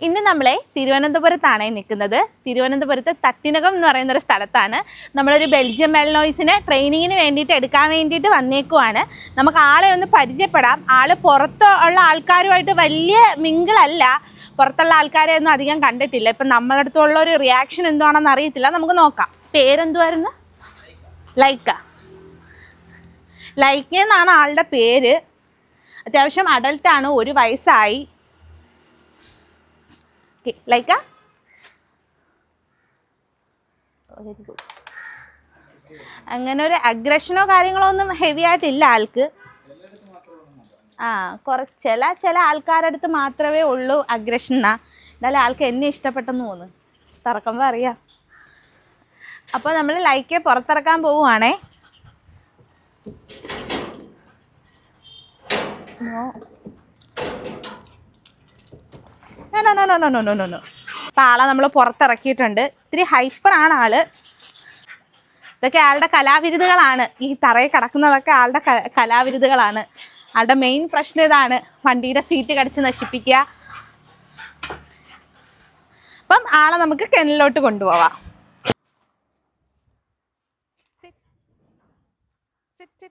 ഇന്ന് നമ്മളെ തിരുവനന്തപുരത്താണ് നിൽക്കുന്നത്. തിരുവനന്തപുരത്ത് തട്ടിനകം എന്ന് പറയുന്നൊരു സ്ഥലത്താണ് നമ്മളൊരു ബെൽജിയം മെൽനോയ്സിനെ ട്രെയിനിങ്ങിന് വേണ്ടിയിട്ട് എടുക്കാൻ വേണ്ടിയിട്ട് വന്നേക്കുവാണ്. നമുക്ക് ആളെ ഒന്ന് പരിചയപ്പെടാം. ആള് പുറത്ത് ഉള്ള ആൾക്കാരുമായിട്ട് വലിയ മിങ്കിളല്ല, പുറത്തുള്ള ആൾക്കാരെ ഒന്നും അധികം കണ്ടിട്ടില്ല. ഇപ്പം നമ്മളടുത്തുള്ള ഒരു റിയാക്ഷൻ എന്താണെന്ന് അറിയത്തില്ല, നമുക്ക് നോക്കാം. പേരെന്തുവായിരുന്നു? ലൈക്ക. ലൈക്ക എന്നാണ് ആളുടെ പേര്. അത്യാവശ്യം അഡൽട്ടാണ്, 1 വയസ്സായി. ലൈക്ക അങ്ങനെ ഒരു അഗ്രഷനോ കാര്യങ്ങളോ ഒന്നും ഹെവി ആയിട്ടില്ല ആൾക്ക്. ചില ആൾക്കാരുടെ അടുത്ത് മാത്രമേ ഉള്ളൂ അഗ്രഷൻ. എന്നാലും ആൾക്ക് എന്നെ ഇഷ്ടപ്പെട്ടെന്ന് തോന്നുന്നു, തുറക്കുമ്പോൾ അറിയാം. അപ്പോൾ നമ്മൾ ലൈക്കെ പുറത്തിറക്കാൻ പോവുകയാണേ. അപ്പം ആളെ നമ്മൾ പുറത്തിറക്കിയിട്ടുണ്ട്. ഇത്തിരി ഹൈപ്പറാണ് ആള്. ഇതൊക്കെ ആളുടെ കലാവിരുതുകളാണ്. ഈ തറയിൽ കിടക്കുന്നതൊക്കെ ആളുടെ കലാവിരുതുകളാണ്. ആളുടെ മെയിൻ പ്രശ്നം ഇതാണ്, വണ്ടിയുടെ സീറ്റ് കടിച്ച് നശിപ്പിക്കുക. അപ്പം ആളെ നമുക്ക് കെനലിലോട്ട് കൊണ്ടുപോവാം.